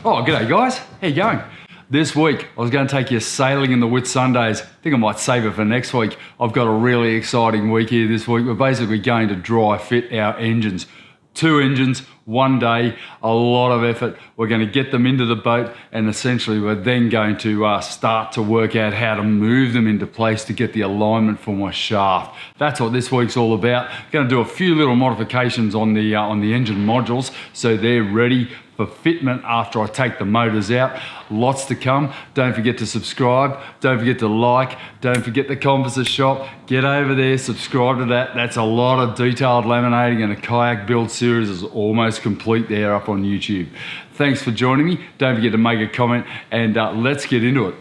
Oh, g'day guys, how you going? This week I was going to take you sailing in the Whitsundays. I think I might save it for next week. I've got a really exciting week here this week. We're basically going to dry fit our engines. 2 engines, 1 day, a lot of effort. We're going to get them into the boat and essentially we're then going to start to work out how to move them into place to get the alignment for my shaft. That's what this week's all about. Going to do a few little modifications on the engine modules so they're ready for fitment after I take the motors out. Lots to come. Don't forget to subscribe. Don't forget to like. Don't forget the composite shop. Get over there, subscribe to that. That's a lot of detailed laminating and a kayak build series is almost complete there up on YouTube. Thanks for joining me. Don't forget to make a comment and let's get into it.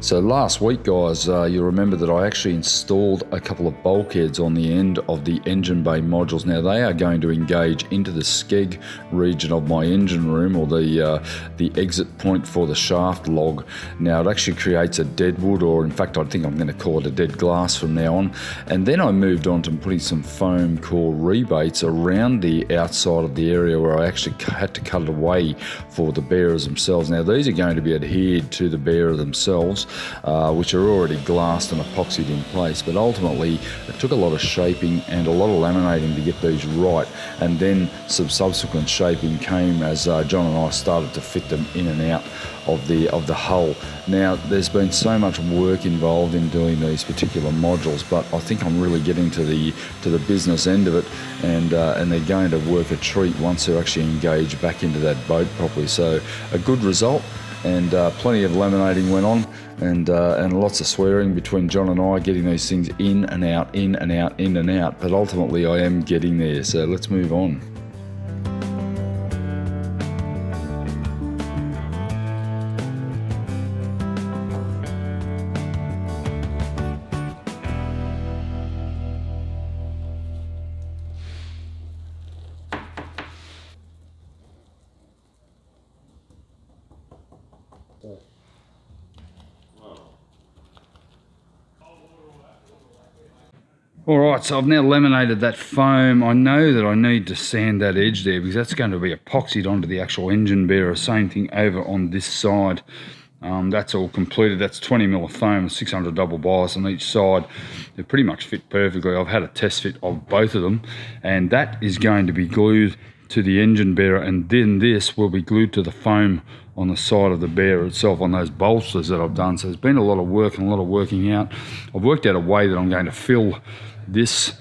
So last week, guys, you remember that I actually installed a couple of bulkheads on the end of the engine bay modules. Now they are going to engage into the skeg region of my engine room, or the exit point for the shaft log. Now it actually creates a deadwood, or in fact I think I'm going to call it a dead glass from now on. And then I moved on to putting some foam core rebates around the outside of the area where I actually had to cut it away for the bearers themselves. Now these are going to be adhered to the bearer themselves, which are already glassed and epoxied in place, but ultimately it took a lot of shaping and a lot of laminating to get these right, and then some subsequent shaping came as John and I started to fit them in and out of the hull. Now there's been so much work involved in doing these particular modules, but I think I'm really getting to the business end of it, and they're going to work a treat once they're actually engaged back into that boat properly. So a good result. And plenty of laminating went on, and lots of swearing between John and I getting these things in and out, in and out, in and out. But ultimately I am getting there, so let's move on. Alright, so I've now laminated that foam. I know that I need to sand that edge there because that's going to be epoxied onto the actual engine bearer. Same thing over on this side. That's all completed. That's 20mm of foam, 600 double bias on each side. They pretty much fit perfectly. I've had a test fit of both of them, and that is going to be glued to the engine bearer, and then this will be glued to the foam on the side of the bearer itself on those bolsters that I've done. So there's been a lot of work and a lot of working out. I've worked out a way that I'm going to fill this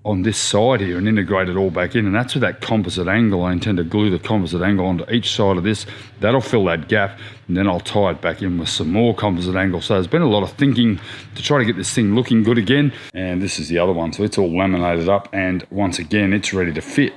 on this side here and integrate it all back in, and that's with that composite angle. I intend to glue the composite angle onto each side of this. That'll fill that gap, and then I'll tie it back in with some more composite angle. So there's been a lot of thinking to try to get this thing looking good again, and this is the other one, so it's all laminated up, and once again it's ready to fit.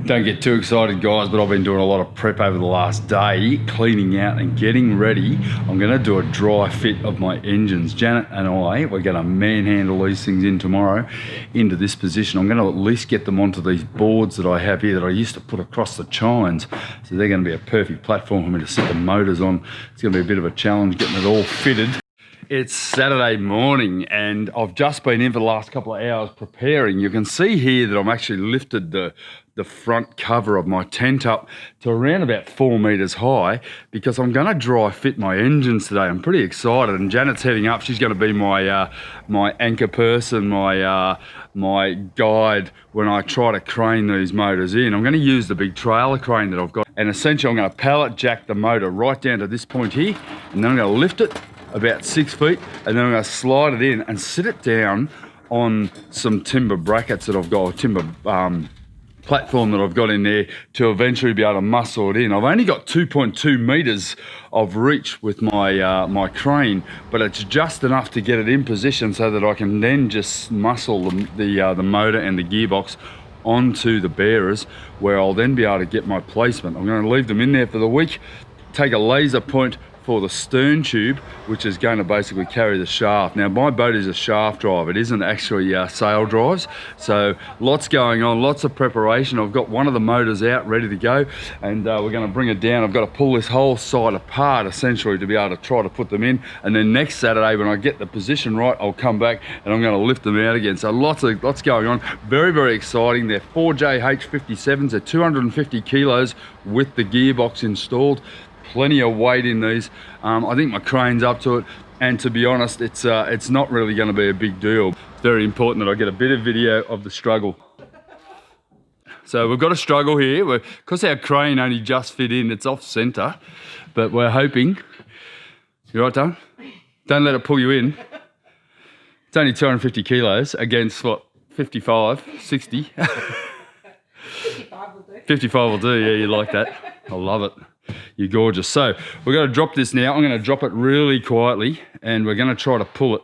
Don't get too excited, guys, but I've been doing a lot of prep over the last day, cleaning out and getting ready. I'm going to do a dry fit of my engines. Janet and I, we're going to manhandle these things in tomorrow into this position. I'm going to at least get them onto these boards that I have here that I used to put across the chines. So they're going to be a perfect platform for me to sit the motors on. It's going to be a bit of a challenge getting it all fitted. It's Saturday morning and I've just been in for the last couple of hours preparing. You can see here that I'm actually lifted the front cover of my tent up to around about 4 meters high because I'm going to dry fit my engines today. I'm pretty excited, and Janet's heading up. She's going to be my my anchor person, my guide when I try to crane these motors in. I'm going to use the big trailer crane that I've got, and essentially I'm going to pallet jack the motor right down to this point here, and then I'm going to lift it about 6 feet, and then I'm going to slide it in and sit it down on some timber brackets that I've got, timber platform that I've got in there to eventually be able to muscle it in. I've only got 2.2 meters of reach with my my crane, but it's just enough to get it in position so that I can then just muscle the motor and the gearbox onto the bearers, where I'll then be able to get my placement. I'm going to leave them in there for the week, take a laser point for the stern tube, which is going to basically carry the shaft. Now my boat is a shaft drive, it isn't actually sail drives, so lots going on, lots of preparation. I've got one of the motors out ready to go, and we're going to bring it down. I've got to pull this whole side apart essentially to be able to try to put them in, and then next Saturday when I get the position right, I'll come back and I'm going to lift them out again. So lots going on, very, very exciting. They're 4JH57s, they're 250 kilos with the gearbox installed. Plenty of weight in these. I think my crane's up to it, and to be honest, it's not really going to be a big deal. It's very important that I get a bit of video of the struggle. So we've got a struggle here, because our crane only just fit in, it's off center, but we're hoping. You right, Don? Don't let it pull you in. It's only 250 kilos against what, 55, 60? 55 will do. 55 will do, yeah, you like that. I love it. You're gorgeous. So we're going to drop this now. I'm going to drop it really quietly, and we're going to try to pull it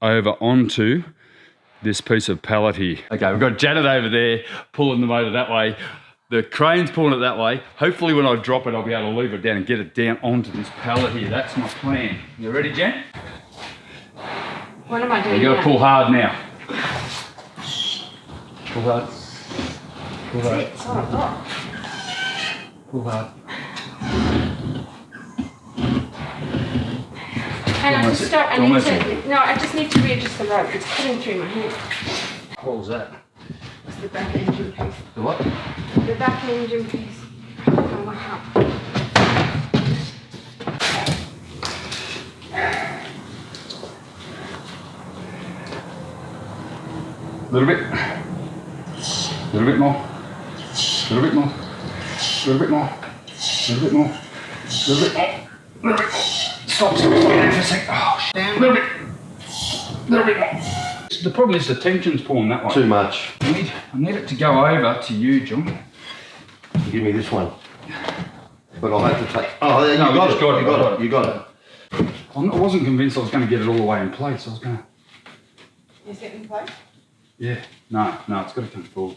over onto this piece of pallet here. Okay, we've got Janet over there pulling the motor that way. The crane's pulling it that way. Hopefully when I drop it, I'll be able to leave it down and get it down onto this pallet here. That's my plan. You ready, Jan? What am I doing? You got to pull hard now. Pull hard. Pull hard. It's all I've got. Pull hard. And I just stop. I just need to readjust the rope. It's cutting through my hand. What was that? It's the back engine piece. The what? The back engine piece. Oh, my God. A little bit. A little bit more. A little bit more. A little bit more. A little bit more. A little bit more. A little bit more. Stop. Slow down for a sec. Oh, shit. A little bit. A little bit more. The problem is the tension's pulling that way. Too much. I need it to go over to you, John. Give me this one. But I'll have to take. Oh, there, No, you got it. You got it. I wasn't convinced I was going to get it all the way in place. I was going to. Is it in place? Yeah. No, it's got to come forward.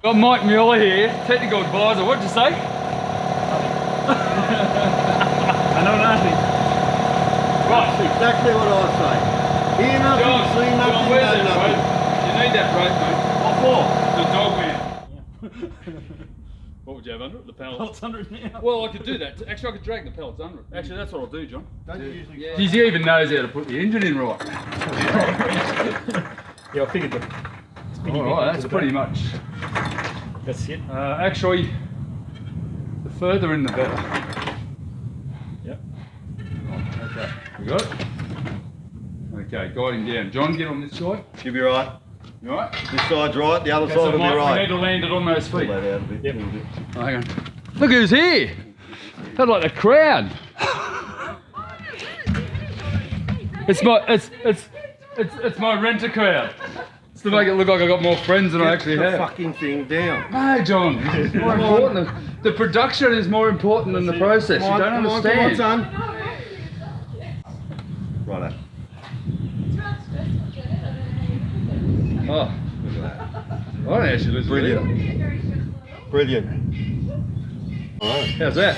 Got Mike Mueller here, technical advisor. What'd you say? I know nothing. Right. That's exactly what I say. Hear nothing, see nothing, John, where's know that nothing. rope? You need that rope, mate. What for? The dog man. What would you have under it? The pellets? What's under it now? Well, I could do that. Actually, I could drag the pellets under it. Actually, that's what I'll do, John. Don't you usually He even knows how to put the engine in right. Yeah, I figured the spinny bit Alright, into that's the pretty back. much. That's it. Actually, the further in the better. Yep. Okay, we got it? Okay, guide him down. John, get on this side. Should be right. You alright? This side's right, the other Okay, side so will be Mike, we right. need to land it on those feet. Pull that out a bit. Yep. a little bit. Oh, hang on. Look who's here. That's like the crowd. It's my renter crowd. It's to make it look like I got more friends than I actually Get the have. fucking thing down. No, John. It's more important. The production is more important than the process. You don't understand. Come on, son. Righto. Oh, I don't actually lose Brilliant. Brilliant. Alright. How's that?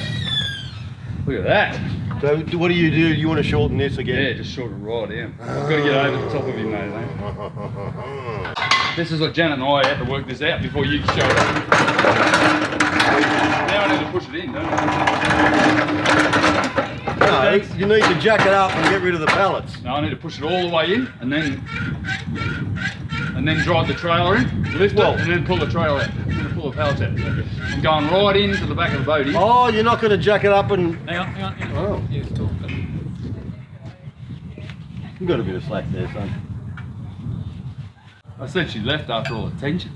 Look at that. So what do? You want to shorten this again? Yeah, just short and right down. I've got to get over the top of him, mate. This is what Janet and I had to work this out before you showed up. Now I need to push it in, don't I? No, you need to jack it up and get rid of the pallets. No, I need to push it all the way in and then drive the trailer in, lift it, and then pull the trailer out. I'm going to pull the pallets out. I'm going right into the back of the boat here. Oh, you're not going to jack it up and... Hang on. Oh. Yeah, it's cool. You've got a bit of slack there, son. I said she left after all the tension.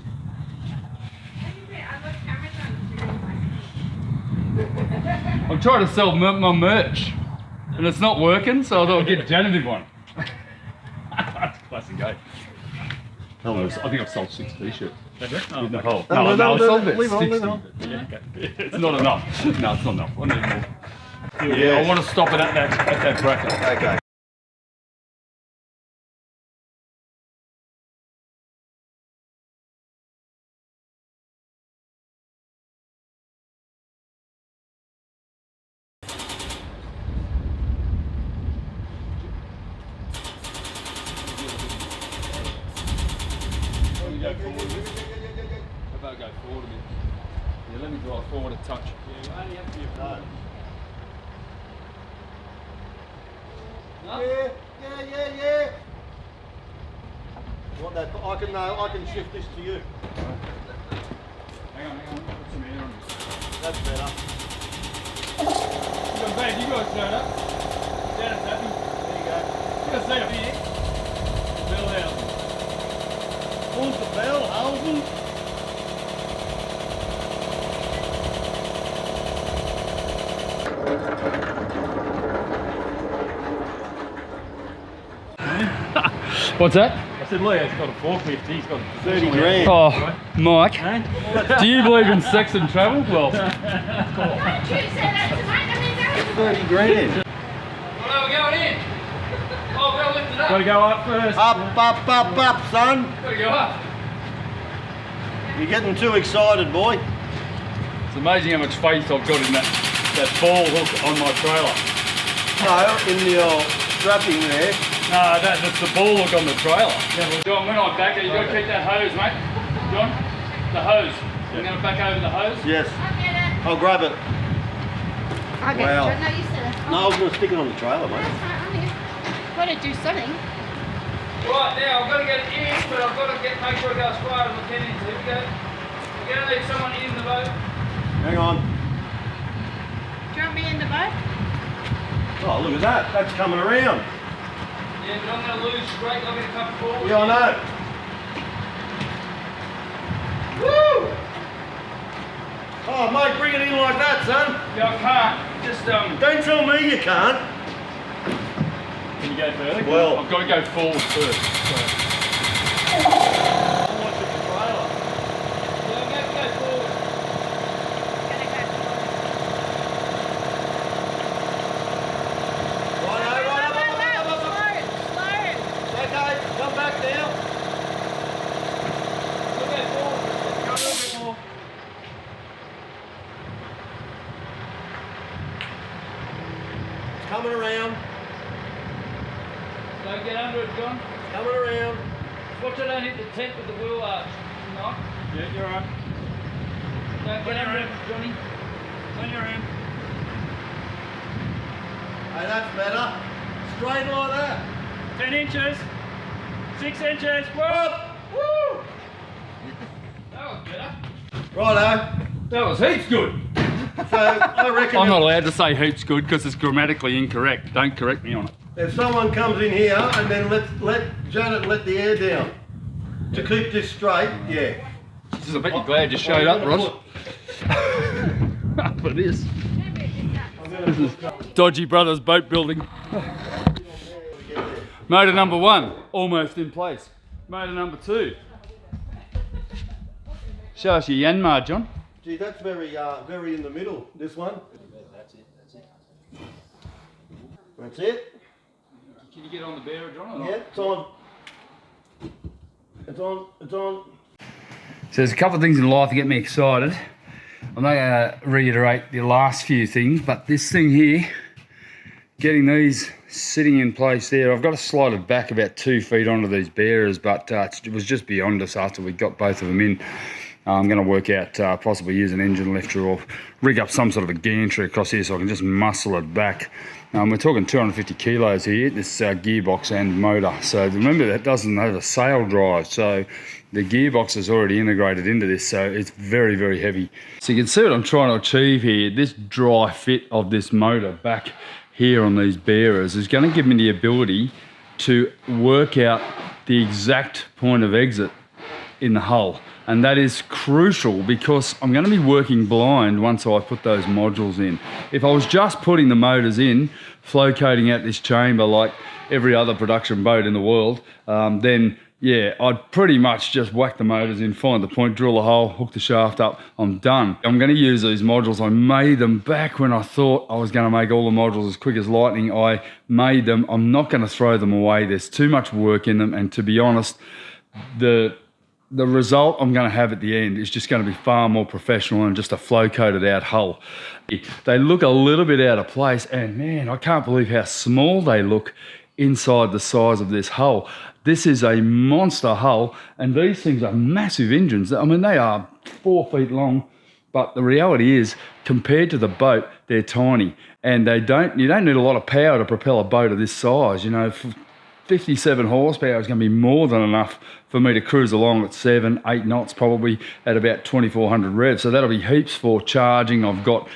I'm trying to sell my merch, and it's not working, so I thought I'd get Janet in one. That's a classic game. I think I've sold 6 t-shirts. In the hole. No, I sold it. Leave it on, 60. leave it on. Yeah, okay. It's not enough. No, it's not enough. I need more. Yes. I want to stop it at that bracket. Okay. Go forward a bit. How about I go forward a bit? Yeah, let me drive forward a touch. Yeah, only have to be no. No? Yeah. Want that? I can shift this to you. Hang on, put some air on this. That's better. You got bad, you guys turn up. Down and tapping. There you go. You got to see up here. Bell out. Pulls the bell, Alvin. What's that? I said, Leo's got a forklift. He's got 30 grand. Oh, Mike, Eh? do you believe in sex and travel? Well, Don't you say that to mine, I mean, 30 grand. well, we're going in. Oh, we'll lift it Got to go up first. Up, son. Gotta go up. You're getting too excited, boy. It's amazing how much faith I've got in that ball hook on my trailer. No, in the old strapping there. No, that's the ball hook on the trailer. John, when I'm back, you got to keep that hose, mate. John, the hose. We're going to back over the hose. Yes. I'll get it. I'll grab it. I'll get Wow. it. No, you said it. No, I was going to stick it on the trailer, mate. That's fine, I'm here. Got to do something. Right, now I've got to get it in, but I've got to make sure I go as far as I can into. Here we go. We're going to need someone in the boat. Hang on. Do you want me in the boat? Oh, look at that. That's coming around. Yeah, but I'm going to lose straight. I'm going to come forward. Yeah, I know. Woo! Oh, mate, bring it in like that, son. Yeah, I can't. Just, Don't tell me you can't. Can you go further? Well, I've got to go forward first. okay, come back now. It's coming around. Don't get under it, John. Coming around. Watch I don't hit the tent with the wheel arch. No. Yeah, you're right. Don't get under it, Johnny. On your end. Hey, that's better. Straight like that. 10 inches. 6 inches. Whoa. Up. Woo! That was better. Righto. That was heaps good. So I reckon I'm not allowed to say heaps good because it's grammatically incorrect. Don't correct me on it. if someone comes in here and then let Janet let the air down to keep this straight, yeah. This is a bit glad you showed up, Ross. For this. This is Dodgy Brothers boat building. Motor number 1, almost in place. Motor number 2. Show us your Yanmar, John. Gee, that's very in the middle, this one. That's it. Can you get on the bearer, John? Or not? Yeah, it's on. It's on, it's on. So there's a couple of things in life that get me excited. I'm not going to reiterate the last few things, but this thing here, getting these sitting in place there, I've got to slide it back about 2 feet onto these bearers, but it was just beyond us after we got both of them in. I'm going to work out possibly use an engine lifter or rig up some sort of a gantry across here so I can just muscle it back. We're talking 250 kilos here, this gearbox and motor. So remember, that doesn't have a sail drive, so the gearbox is already integrated into this, so it's very, very heavy. So you can see what I'm trying to achieve here. This dry fit of this motor back here on these bearers is going to give me the ability to work out the exact point of exit in the hull. And that is crucial because I'm going to be working blind once I put those modules in. If I was just putting the motors in, flow coating out this chamber like every other production boat in the world, then yeah, I'd pretty much just whack the motors in, find the point, drill a hole, hook the shaft up, I'm done. I'm going to use these modules. I made them back when I thought I was going to make all the modules as quick as lightning. I made them. I'm not going to throw them away. There's too much work in them, and to be honest, the result I'm going to have at the end is just going to be far more professional and just a flow-coated out hull. They look a little bit out of place, and man, I can't believe how small they look inside the size of this hull. This is a monster hull, and these things are massive engines. I mean, they are 4 feet long, but the reality is, compared to the boat, they're tiny, and you don't need a lot of power to propel a boat of this size. You know, 57 horsepower is going to be more than enough for me to cruise along at 7-8 knots, probably at about 2400 revs. So that'll be heaps for charging. I've got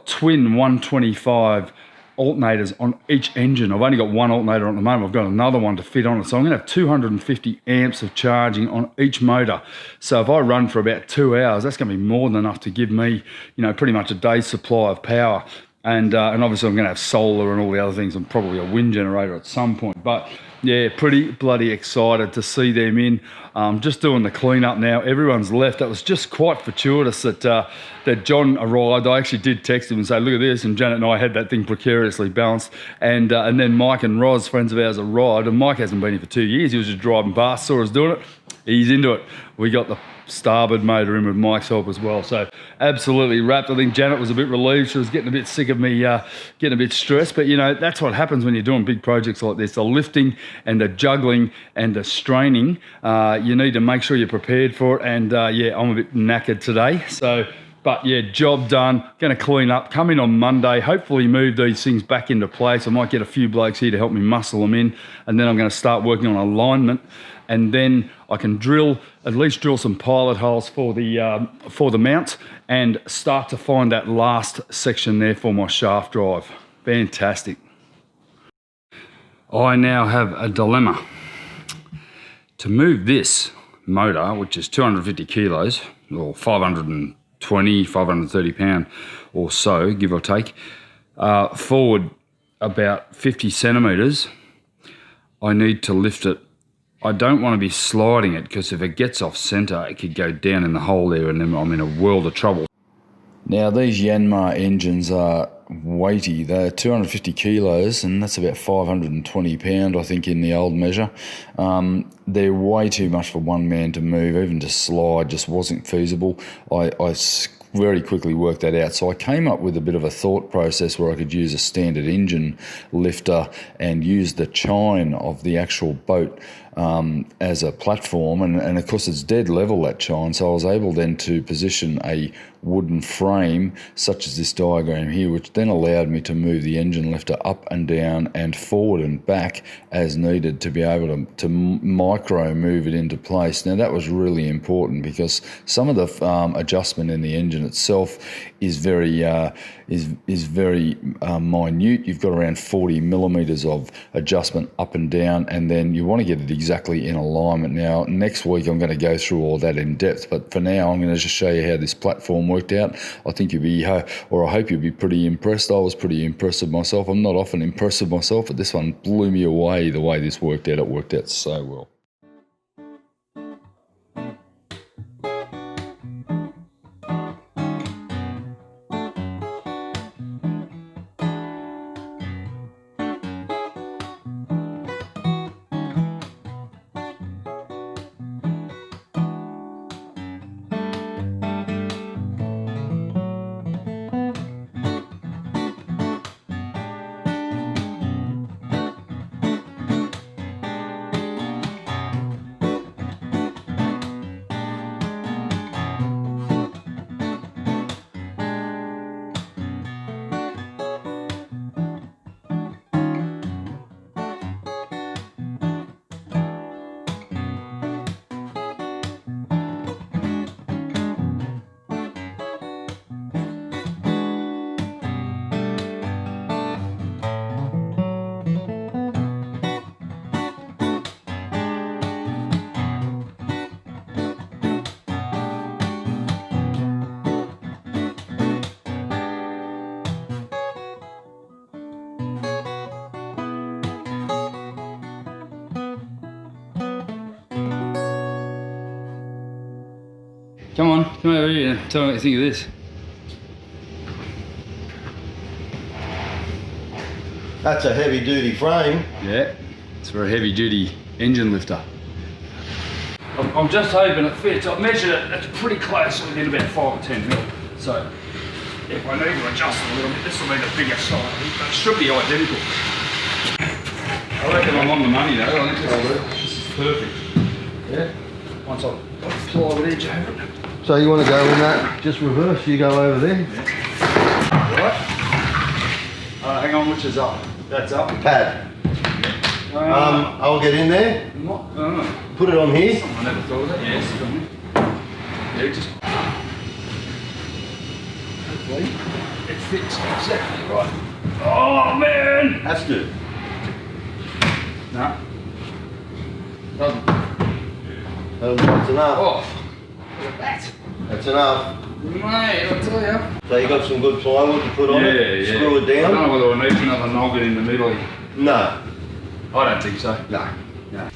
twin 125 alternators on each engine. I've only got one alternator at the moment. I've got another one to fit on it. So I'm going to have 250 amps of charging on each motor. So if I run for about 2 hours, that's going to be more than enough to give me, you know, pretty much a day's supply of power. And obviously I'm going to have solar and all the other things, and probably a wind generator at some point. But yeah, pretty bloody excited to see them in. Just doing the cleanup now. Everyone's left. That was just quite fortuitous that John arrived. I actually did text him and say, look at this. And Janet and I had that thing precariously balanced. And then Mike and Roz, friends of ours, arrived. And Mike hasn't been here for 2 years. He was just driving past, saw us doing it. He's into it. We got the starboard motor in with Mike's help as well. So absolutely wrapped. I think Janet was a bit relieved. She was getting a bit sick of me getting a bit stressed. But, you know, that's what happens when you're doing big projects like this. The lifting and the juggling and the straining, you need to make sure you're prepared for it. And, yeah, I'm a bit knackered today. So, but, yeah, job done. Going to clean up. Come in on Monday. Hopefully move these things back into place. I might get a few blokes here to help me muscle them in. And then I'm going to start working on alignment. And then I can at least drill some pilot holes for the mount and start to find that last section there for my shaft drive. Fantastic. I now have a dilemma. To move this motor, which is 250 kilos, or 520, 530 pound or so, give or take, forward about 50 centimeters, I need to lift it. I don't want to be sliding it, because if it gets off center, it could go down in the hole there, and then I'm in a world of trouble. Now, these Yanmar engines are weighty. They're 250 kilos, and that's about 520 pound, I think, in the old measure. They're way too much for one man to move. Even to slide just wasn't feasible. I very quickly worked that out. So I came up with a bit of a thought process where I could use a standard engine lifter and use the chine of the actual boat as a platform. And of course it's dead level, that chine. So I was able then to position a wooden frame such as this diagram here, which then allowed me to move the engine lifter up and down and forward and back as needed to be able to micro move it into place. Now that was really important, because some of the adjustment in the engine itself is very minute. You've got around 40 millimeters of adjustment up and down, and then you want to get it exactly in alignment. Now next week I'm going to go through all that in depth, but for now I'm going to just show you how this platform worked out. I think you'll be, or I hope you'll be pretty impressed. I was pretty impressed with myself. I'm not often impressed with myself, but this one blew me away the way this worked out. It worked out so well. Come on, come over here and tell me what you think of this. That's a heavy duty frame. Yeah, it's for a heavy duty engine lifter. I'm just hoping it fits. I've measured it, it's pretty close, within about 5 or 10 mil. So if I need to adjust it a little bit, this will be the bigger side, but it should be identical. I reckon I'm on the money though. I think this is perfect. Yeah. Once I put the plywood edge over it. So you want to go in that, just reverse, you go over there. Right. Hang on, which is up? That's up. Pad. I'll get in there. Put it on here. I never thought of that. Yes, it's on here. Yeah, just. Hopefully, it fits exactly right. Oh man! That's good. No. Doesn't. That's enough. Oh, look at that. That's enough. Mate, I'll tell you. So you got some good plywood to put on it? Yeah. Screw it I don't down? know whether I need another noggin in the middle. No. I don't think so. No. No.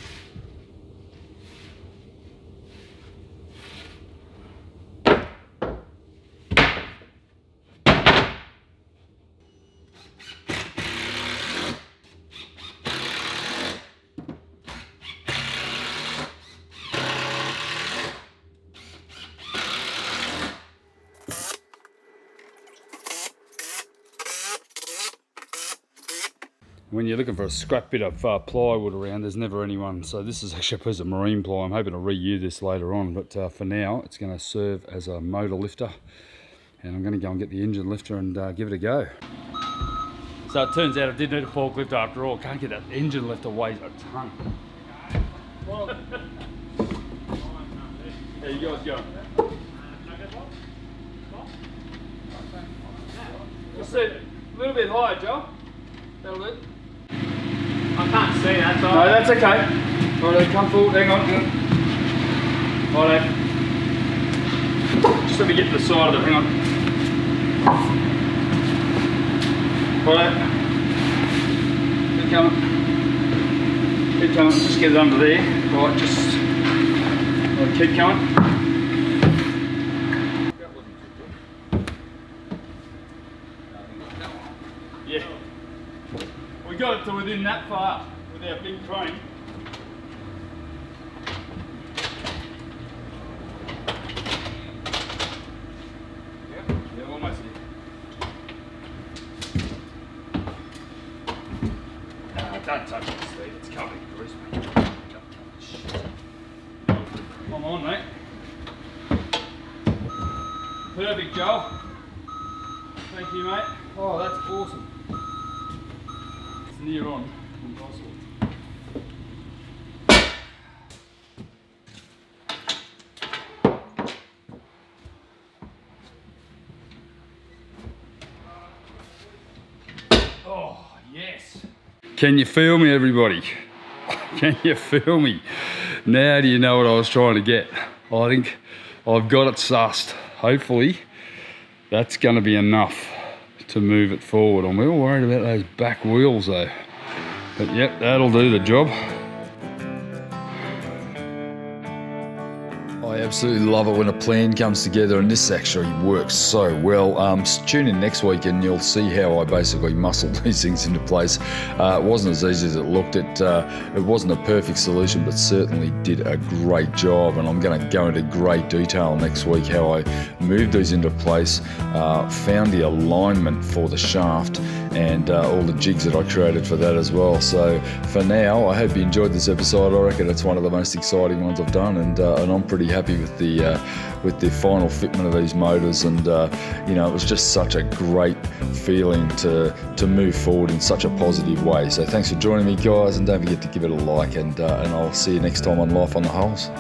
When you're looking for a scrap bit of plywood around, there's never anyone. So this is actually a piece of marine ply. I'm hoping to reuse this later on, but for now, it's going to serve as a motor lifter. And I'm going to go and get the engine lifter and give it a go. So it turns out I did need a forklift after all. Can't get that engine lifter, weighs a ton. Well, there you guys go. Just a little bit higher, Joe. That'll do. I can't see that. So No, that's okay. Alright, come forward, hang on. Alright. Just let me get to the side of it, hang on. Alright. Keep coming. Keep coming, just get it under there. Right, just keep coming. Yeah. We got it to within that far with our big crane. Yeah, almost there. Don't touch the sleeve, it's covered in grease, mate. Come on, mate. Perfect, Joel. Thank you, mate. Oh, that's awesome. It's near on. Oh, yes. Can you feel me, everybody? Can you feel me? Now do you know what I was trying to get? I think I've got it sussed. Hopefully that's going to be enough to move it forward. I'm real worried about those back wheels though. But yep, that'll do the job. I absolutely love it when a plan comes together, and this actually works so well. Tune in next week and you'll see how I basically muscled these things into place. It wasn't as easy as it looked. It wasn't a perfect solution, but certainly did a great job, and I'm going to go into great detail next week how I moved these into place, found the alignment for the shaft, and all the jigs that I created for that as well. So for now, I hope you enjoyed this episode. I reckon it's one of the most exciting ones I've done, and I'm pretty happy with the final fitment of these motors, and you know, it was just such a great feeling to move forward in such a positive way. So thanks for joining me, guys, and don't forget to give it a like, and I'll see you next time on Life on the Holes.